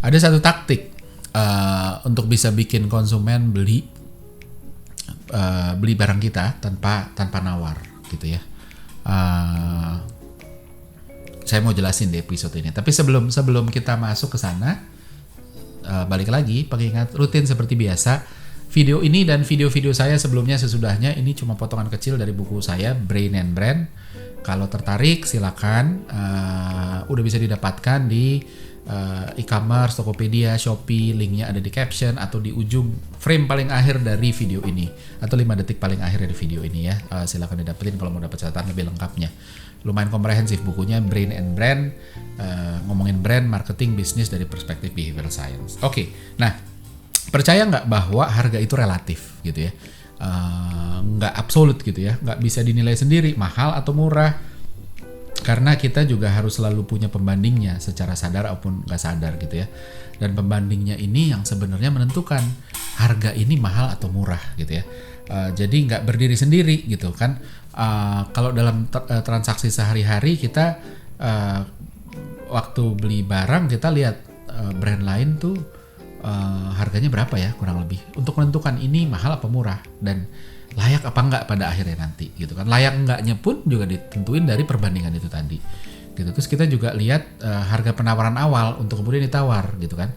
Ada satu taktik untuk bisa bikin konsumen beli barang kita tanpa nawar gitu ya. Saya mau jelasin di episode ini. Tapi sebelum kita masuk ke sana, balik lagi, pengingat rutin seperti biasa. Video ini dan video-video saya sebelumnya sesudahnya ini cuma potongan kecil dari buku saya Brain and Brand. Kalau tertarik silakan, udah bisa didapatkan di e-commerce, Tokopedia, Shopee, linknya ada di caption atau di ujung frame paling akhir dari video ini atau 5 detik paling akhir dari video ini ya. Silakan didapetin kalau mau dapat catatan lebih lengkapnya. Lumayan komprehensif bukunya Brain and Brand, ngomongin brand, marketing, bisnis dari perspektif behavioral science. Oke, nah percaya nggak bahwa harga itu relatif gitu ya, nggak absolut gitu ya, nggak bisa dinilai sendiri mahal atau murah, karena kita juga harus selalu punya pembandingnya secara sadar ataupun nggak sadar gitu ya. Dan pembandingnya ini yang sebenarnya menentukan harga ini mahal atau murah gitu ya. Jadi nggak berdiri sendiri gitu kan. Kalau dalam transaksi sehari-hari kita waktu beli barang kita lihat brand lain tuh harganya berapa ya kurang lebih untuk menentukan ini mahal apa murah dan layak apa enggak pada akhirnya nanti gitu kan. Layak enggaknya pun juga ditentuin dari perbandingan itu tadi gitu. Terus kita juga lihat harga penawaran awal untuk kemudian ditawar gitu kan.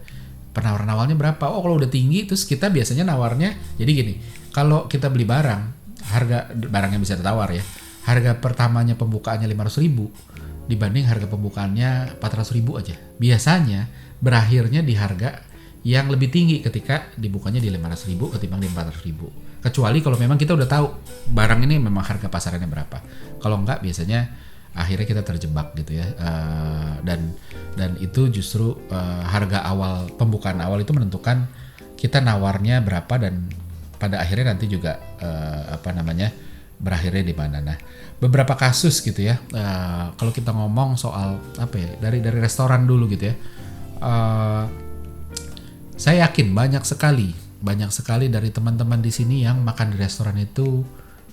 Penawaran awalnya berapa? Oh kalau udah tinggi terus kita biasanya nawarnya jadi gini, kalau kita beli barang, harga barang yang bisa ditawar ya, harga pertamanya pembukaannya 500.000 dibanding harga pembukaannya 400.000 aja. Biasanya berakhirnya di harga yang lebih tinggi ketika dibukanya di 500.000 ketimbang di 400.000. Kecuali kalau memang kita udah tahu barang ini memang harga pasarannya berapa. Kalau enggak biasanya akhirnya kita terjebak gitu ya. Dan itu justru harga awal, pembukaan awal itu menentukan kita nawarnya berapa dan pada akhirnya nanti juga berakhirnya di mana. Nah, beberapa kasus gitu ya. Kalau kita ngomong soal dari restoran dulu gitu ya. Saya yakin banyak sekali dari teman-teman di sini yang makan di restoran itu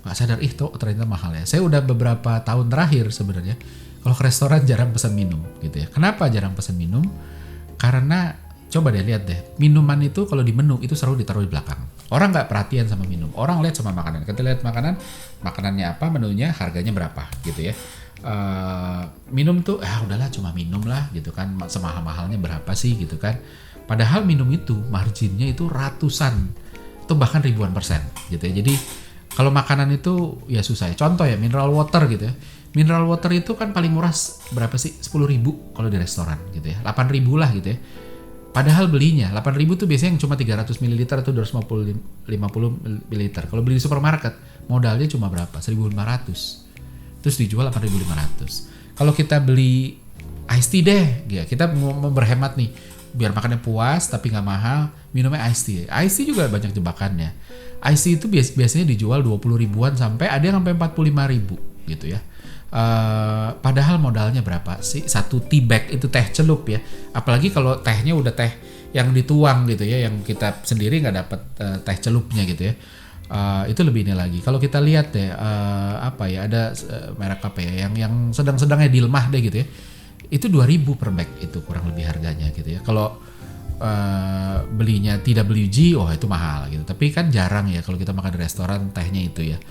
nggak sadar ternyata mahal ya. Saya udah beberapa tahun terakhir sebenarnya kalau ke restoran jarang pesan minum gitu ya. Kenapa jarang pesan minum? Karena coba deh lihat deh, minuman itu kalau di menu itu selalu ditaruh di belakang. Orang nggak perhatian sama minum, orang lihat sama makanan. Kita lihat makanannya apa, menunya, harganya berapa gitu ya. Minum tuh udahlah cuma minum lah gitu kan, semahal-mahalnya berapa sih gitu kan. Padahal minum itu marginnya itu ratusan atau bahkan ribuan persen gitu ya. Jadi kalau makanan itu ya susah ya. Contoh ya mineral water gitu ya. Mineral water itu kan paling murah berapa sih? 10.000 kalau di restoran gitu ya. 8.000 lah gitu ya. Padahal belinya 8.000 tuh biasanya yang cuma 300 ml atau 250 ml. Kalau beli di supermarket modalnya cuma berapa? 1.500. Terus dijual 8.500. Kalau kita beli iced tea deh, ya kita mau berhemat nih. Biar makannya puas tapi nggak mahal, minumnya iced tea. Iced tea juga banyak jebakannya. Iced tea itu biasanya dijual 20 ribuan sampai ada yang sampai 45.000 gitu ya. Padahal modalnya berapa sih? Satu tea bag itu teh celup ya. Apalagi kalau tehnya udah teh yang dituang gitu ya, yang kita sendiri nggak dapat teh celupnya gitu ya. Itu lebih ini lagi. Kalau kita lihat deh ada merek apa ya yang sedang-sedangnya Dilmah deh gitu ya. Itu 2.000 per bag itu kurang lebih harganya gitu ya. Kalau belinya TWG, itu mahal gitu. Tapi kan jarang ya kalau kita makan di restoran tehnya itu ya.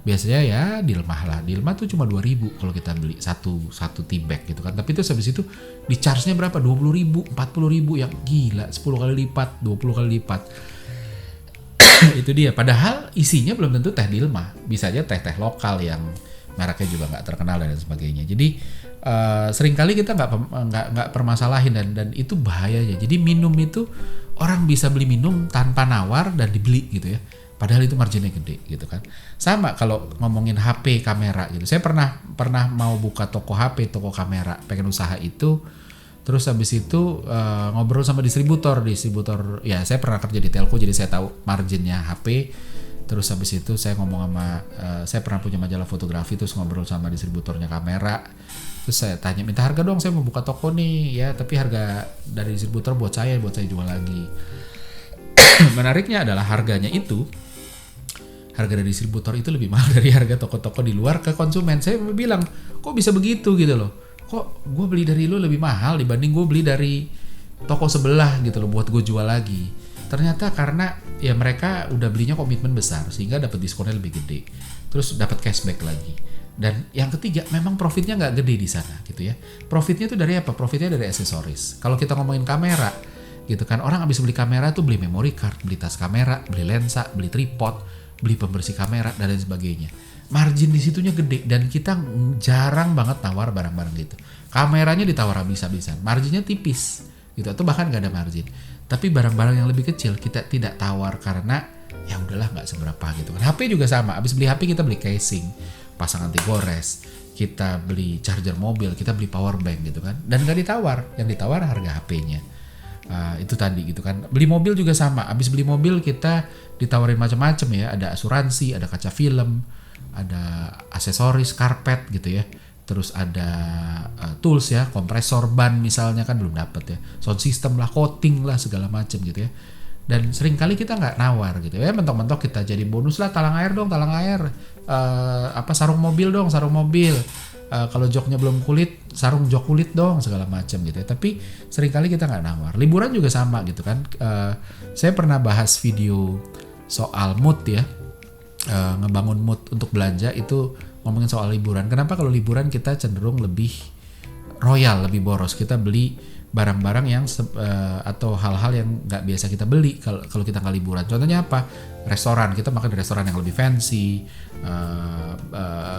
Biasanya ya Dilmah lah. Dilmah tuh cuma 2.000 kalau kita beli satu tea bag gitu kan. Tapi itu habis itu di charge-nya berapa? 20.000, 40.000 yang gila, 10 kali lipat, 20 kali lipat. Itu dia. Padahal isinya belum tentu teh Dilmah. Bisa aja teh-teh lokal yang mereknya juga nggak terkenal dan sebagainya. Jadi seringkali kita nggak permasalahin dan itu bahayanya. Jadi minum itu orang bisa beli minum tanpa nawar dan dibeli gitu ya. Padahal itu marginnya gede gitu kan. Sama kalau ngomongin HP kamera gitu. Saya pernah mau buka toko HP, toko kamera, pengen usaha itu. Terus habis itu ngobrol sama distributor ya saya pernah kerja di telco jadi saya tahu marginnya HP. Terus habis itu saya ngomong sama saya pernah punya majalah fotografi, terus ngobrol sama distributornya kamera. Terus saya tanya, minta harga dong, saya mau buka toko nih ya, tapi harga dari distributor buat saya jual lagi. Menariknya adalah harganya itu, harga dari distributor itu lebih mahal dari harga toko-toko di luar ke konsumen. Saya bilang, kok bisa begitu gitu loh? Kok gue beli dari lu lebih mahal dibanding gue beli dari toko sebelah gitu loh buat gue jual lagi. Ternyata karena ya mereka udah belinya komitmen besar sehingga dapat diskonnya lebih gede, terus dapat cashback lagi. Dan yang ketiga, memang profitnya nggak gede di sana gitu ya. Profitnya tuh dari apa? Profitnya dari aksesoris. Kalau kita ngomongin kamera gitu kan, orang habis beli kamera tuh beli memory card, beli tas kamera, beli lensa, beli tripod, beli pembersih kamera dan lain sebagainya. Margin di situnya gede dan kita jarang banget tawar barang-barang gitu. Kameranya ditawar habis-habisan, marginnya tipis gitu atau bahkan nggak ada margin. Tapi barang-barang yang lebih kecil kita tidak tawar karena ya udahlah nggak seberapa gitu kan. HP juga sama, habis beli HP kita beli casing, pasang anti gores, kita beli charger mobil, kita beli power bank gitu kan, dan nggak ditawar, yang ditawar harga HP-nya. Itu tadi gitu kan. Beli mobil juga sama, habis beli mobil kita ditawarin macam-macam ya, ada asuransi, ada kaca film, ada aksesoris, karpet gitu ya, terus ada tools ya, kompresor ban misalnya kan belum dapat ya, sound system lah, coating lah, segala macam gitu ya. Dan seringkali kita nggak nawar gitu ya, mentok-mentok kita jadi bonus lah, talang air dong, talang air, sarung mobil dong, sarung mobil, kalau joknya belum kulit, sarung jok kulit dong, segala macam gitu ya. Tapi seringkali kita nggak nawar. Liburan juga sama gitu kan. Saya pernah bahas video soal mood ya, ngebangun mood untuk belanja itu ngomongin soal liburan. Kenapa kalau liburan kita cenderung lebih royal, lebih boros, kita beli barang-barang yang atau hal-hal yang nggak biasa kita beli kalau kita nggak liburan. Contohnya apa? Restoran, kita makan di restoran yang lebih fancy,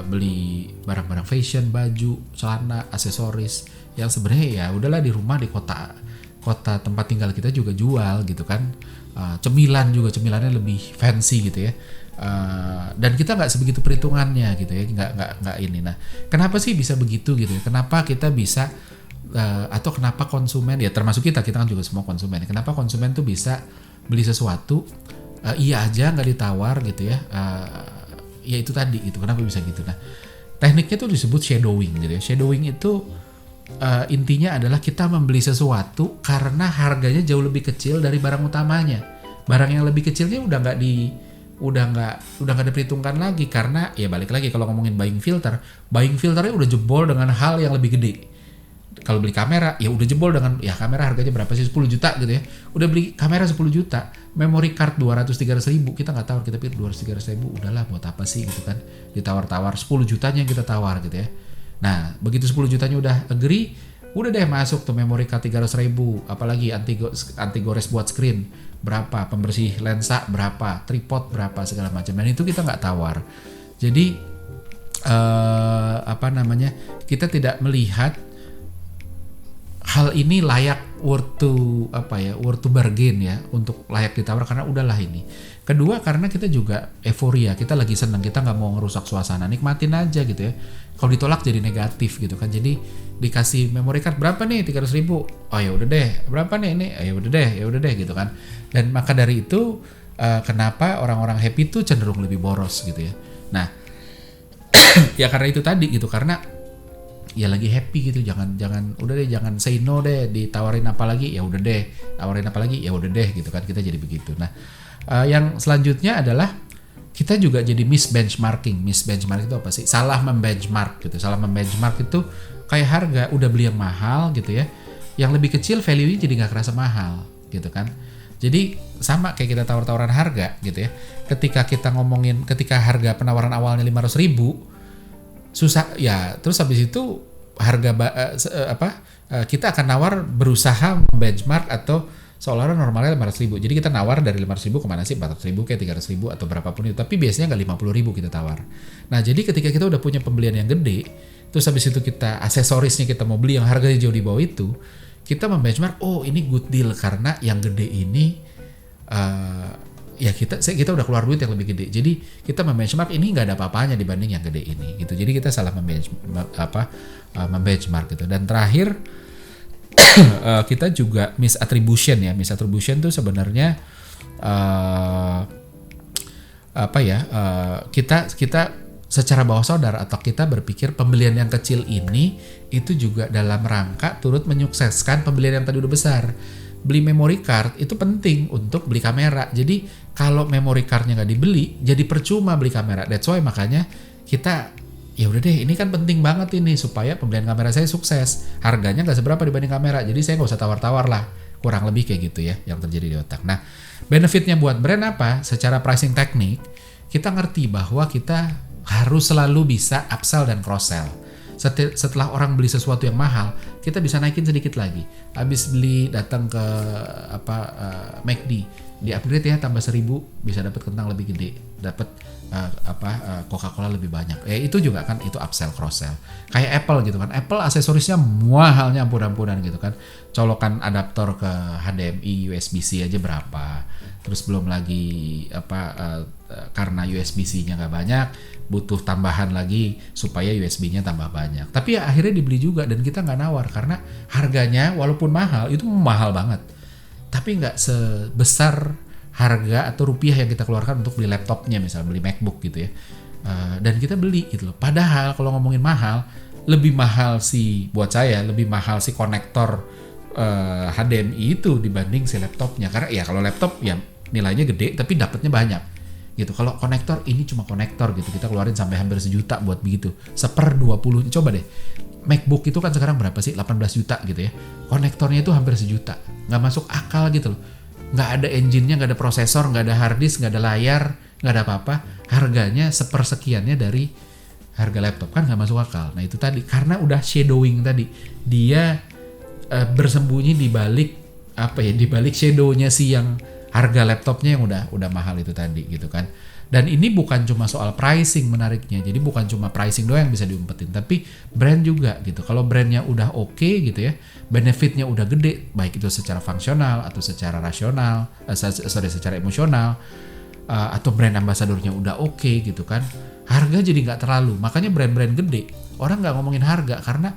beli barang-barang fashion, baju, celana, aksesoris yang sebenarnya ya udahlah di rumah, di kota tempat tinggal kita juga jual gitu kan. Cemilan juga, cemilannya lebih fancy gitu ya. Dan kita nggak sebegitu perhitungannya gitu ya, nggak ini. Nah, kenapa sih bisa begitu gitu ya? Kenapa kita bisa atau kenapa konsumen ya, termasuk kita kan juga semua konsumen, kenapa konsumen tuh bisa beli sesuatu iya aja nggak ditawar gitu ya, ya itu tadi itu kenapa bisa gitu. Nah, tekniknya tuh disebut shadowing gitu ya. Shadowing itu intinya adalah kita membeli sesuatu karena harganya jauh lebih kecil dari barang utamanya. Barang yang lebih kecilnya udah nggak diperhitungkan lagi, karena ya balik lagi kalau ngomongin buying filternya udah jebol dengan hal yang lebih gede. Kalau beli kamera ya udah jebol dengan ya kamera harganya berapa sih, 10 juta gitu ya, udah beli kamera 10 juta, memory card 200-300 ribu, kita nggak tawar, kita pikir 200-300 ribu udahlah buat apa sih gitu kan, ditawar-tawar 10 jutanya yang kita tawar gitu ya. Nah begitu 10 jutanya udah agree, udah deh masuk tuh memory card 300 ribu, apalagi anti gores buat screen berapa, pembersih lensa berapa, tripod berapa, segala macam, dan itu kita nggak tawar. Jadi kita tidak melihat hal ini layak worth to bargain ya, untuk layak ditawar karena udahlah ini. Kedua karena kita juga euforia, kita lagi seneng, kita nggak mau ngerusak suasana, nikmatin aja gitu ya. Kalau ditolak jadi negatif gitu kan. Jadi dikasih memory card berapa nih, 300 ribu, oh ya udah deh, berapa nih ini, ya udah deh gitu kan. Dan maka dari itu kenapa orang-orang happy tuh cenderung lebih boros gitu ya. Nah ya karena itu tadi gitu, karena ya lagi happy gitu, jangan udah deh, jangan say no deh, ditawarin apa lagi ya udah deh, tawarin apa lagi ya udah deh gitu kan, kita jadi begitu. Nah yang selanjutnya adalah kita juga jadi misbenchmarking itu apa sih? Salah membenchmark gitu. Salah membenchmark itu kayak harga udah beli yang mahal gitu ya, yang lebih kecil value-nya jadi nggak kerasa mahal gitu kan. Jadi sama kayak kita tawar-tawaran harga gitu ya, ketika harga penawaran awalnya 500 ribu susah ya, terus habis itu harga kita akan nawar, berusaha benchmark atau seolah-olah normalnya 500 ribu, jadi kita nawar dari 500 ribu kemana sih, 400 ribu kayak 300 ribu atau berapapun itu, tapi biasanya nggak 50 ribu kita tawar. Nah jadi ketika kita udah punya pembelian yang gede, terus habis itu kita aksesorisnya kita mau beli yang harganya jauh di bawah itu, kita membenchmark, oh ini good deal karena yang gede ini ya kita udah keluar duit yang lebih gede, jadi kita membenchmark ini nggak ada apa-apanya dibanding yang gede ini gitu. Jadi kita salah membenchmark gitu. Dan terakhir kita juga misattribution ya. Misattribution tuh sebenarnya kita secara bawah sadar atau kita berpikir pembelian yang kecil ini itu juga dalam rangka turut menyukseskan pembelian yang tadi udah besar. Beli memory card itu penting untuk beli kamera. Jadi kalau memory cardnya nggak dibeli, jadi percuma beli kamera. That's why makanya kita ya udah deh, ini kan penting banget ini supaya pembelian kamera saya sukses. Harganya nggak seberapa dibanding kamera, jadi saya nggak usah tawar-tawar lah. Kurang lebih kayak gitu ya yang terjadi di otak. Nah, benefitnya buat brand apa? Secara pricing teknik, kita ngerti bahwa kita harus selalu bisa upsell dan cross sell. Setelah orang beli sesuatu yang mahal, kita bisa naikin sedikit lagi. Habis beli datang ke McD, di upgrade ya tambah 1.000 bisa dapat kentang lebih gede, dapat Coca-Cola lebih banyak. Itu juga kan itu upsell cross sell. Kayak Apple gitu kan. Apple aksesorisnya mahalnya ampun-ampunan gitu kan. Colokan adaptor ke HDMI USB-C aja berapa. Terus belum lagi karena USB-C-nya nggak banyak, butuh tambahan lagi supaya USB-nya tambah banyak. Tapi ya akhirnya dibeli juga dan kita nggak nawar karena harganya walaupun mahal itu mahal banget. Tapi nggak sebesar harga atau rupiah yang kita keluarkan untuk beli laptopnya, misalnya beli MacBook gitu ya. Dan kita beli gitu loh. Padahal kalau ngomongin mahal, lebih mahal sih buat saya, lebih mahal si konektor HDMI itu dibanding si laptopnya. Karena ya kalau laptop ya nilainya gede tapi dapatnya banyak gitu. Kalau konektor ini cuma konektor gitu, kita keluarin sampai hampir 1 juta buat begitu. 1/20. Coba deh. MacBook itu kan sekarang berapa sih? 18 juta gitu ya. Konektornya itu hampir 1 juta. Nggak masuk akal gitu loh. Nggak ada engine-nya, nggak ada prosesor, nggak ada hard disk, nggak ada layar, nggak ada apa-apa. Harganya sepersekiannya dari harga laptop, kan nggak masuk akal. Nah itu tadi, karena udah shadowing tadi. Dia bersembunyi di balik di balik shadow-nya si yang harga laptopnya yang udah mahal itu tadi gitu kan. Dan ini bukan cuma soal pricing menariknya. Jadi bukan cuma pricing doang yang bisa diumpetin, tapi brand juga gitu. Kalau brandnya udah oke gitu ya, benefitnya udah gede, baik itu secara fungsional atau secara rasional, secara emosional, atau brand ambasadornya udah oke gitu kan, harga jadi nggak terlalu. Makanya brand-brand gede orang nggak ngomongin harga karena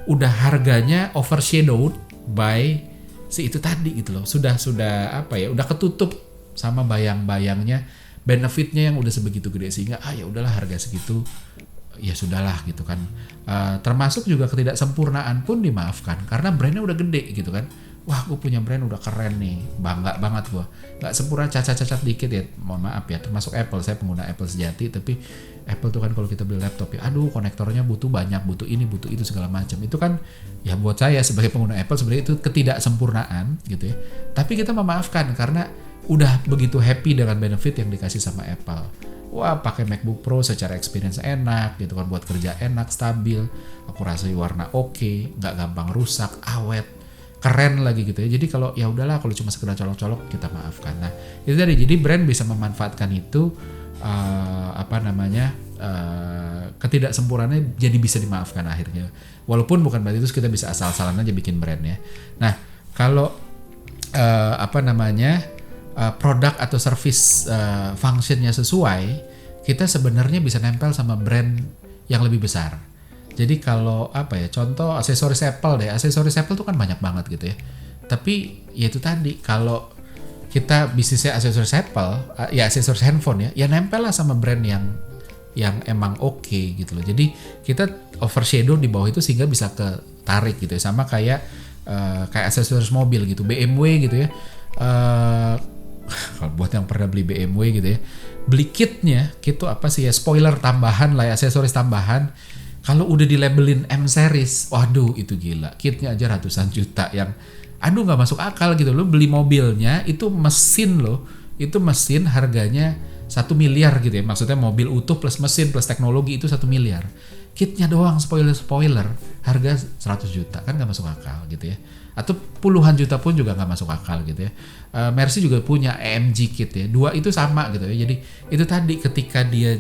udah harganya overshadowed by si itu tadi gitu loh. Sudah udah ketutup sama bayang-bayangnya benefitnya yang udah sebegitu gede, sehingga ya udahlah harga segitu ya sudahlah gitu kan. Termasuk juga ketidaksempurnaan pun dimaafkan karena brandnya udah gede gitu kan. Wah, gue punya brand udah keren nih, bangga banget gue. Nggak sempurna, cacat-cacat dikit ya, mohon maaf ya. Termasuk Apple, saya pengguna Apple sejati, tapi Apple tuh kan kalau kita beli laptop ya, aduh konektornya butuh banyak, butuh ini, butuh itu segala macam. Itu kan ya buat saya sebagai pengguna Apple sebenarnya itu ketidaksempurnaan gitu ya. Tapi kita memaafkan karena udah begitu happy dengan benefit yang dikasih sama Apple. Wah, pakai MacBook Pro secara experience enak gitu kan, buat kerja enak, stabil, akurasi warna oke, nggak gampang rusak, awet, keren lagi gitu ya. Jadi kalau ya udahlah kalau cuma sekedar colok-colok kita maafkan. Nah, itu tadi, jadi brand bisa memanfaatkan itu ketidaksempurnaannya jadi bisa dimaafkan akhirnya. Walaupun bukan berarti itu kita bisa asal-asalan aja bikin brand ya. Nah, kalau produk atau service functionnya sesuai, kita sebenarnya bisa nempel sama brand yang lebih besar. Jadi kalau contoh aksesoris Apple deh, aksesoris Apple tuh kan banyak banget gitu ya. Tapi ya itu tadi, kalau kita bisnisnya aksesoris Apple, ya aksesoris handphone ya nempel lah sama brand yang emang oke gitu loh. Jadi kita overshadow di bawah itu sehingga bisa ketarik gitu ya. Sama kayak aksesoris mobil gitu, BMW gitu ya. Kalau buat yang pernah beli BMW gitu ya, beli kitnya, kit tuh spoiler tambahan lah ya, aksesoris tambahan. Kalau udah dilabelin M series, waduh itu gila, kitnya aja ratusan juta yang nggak masuk akal gitu. Lo beli mobilnya itu mesin harganya 1 miliar gitu ya, maksudnya mobil utuh plus mesin plus teknologi itu 1 miliar. Kitnya doang spoiler harga 100 juta, kan nggak masuk akal gitu ya. Atau puluhan juta pun juga nggak masuk akal gitu ya. Mercy juga punya AMG kit ya, 2 itu sama gitu ya. Jadi itu tadi, ketika dia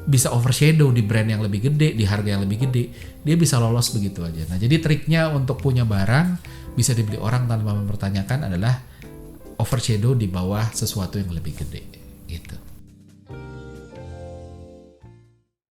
bisa overshadow di brand yang lebih gede, di harga yang lebih gede, dia bisa lolos begitu aja. Nah jadi triknya untuk punya barang bisa dibeli orang tanpa mempertanyakan adalah overshadow di bawah sesuatu yang lebih gede.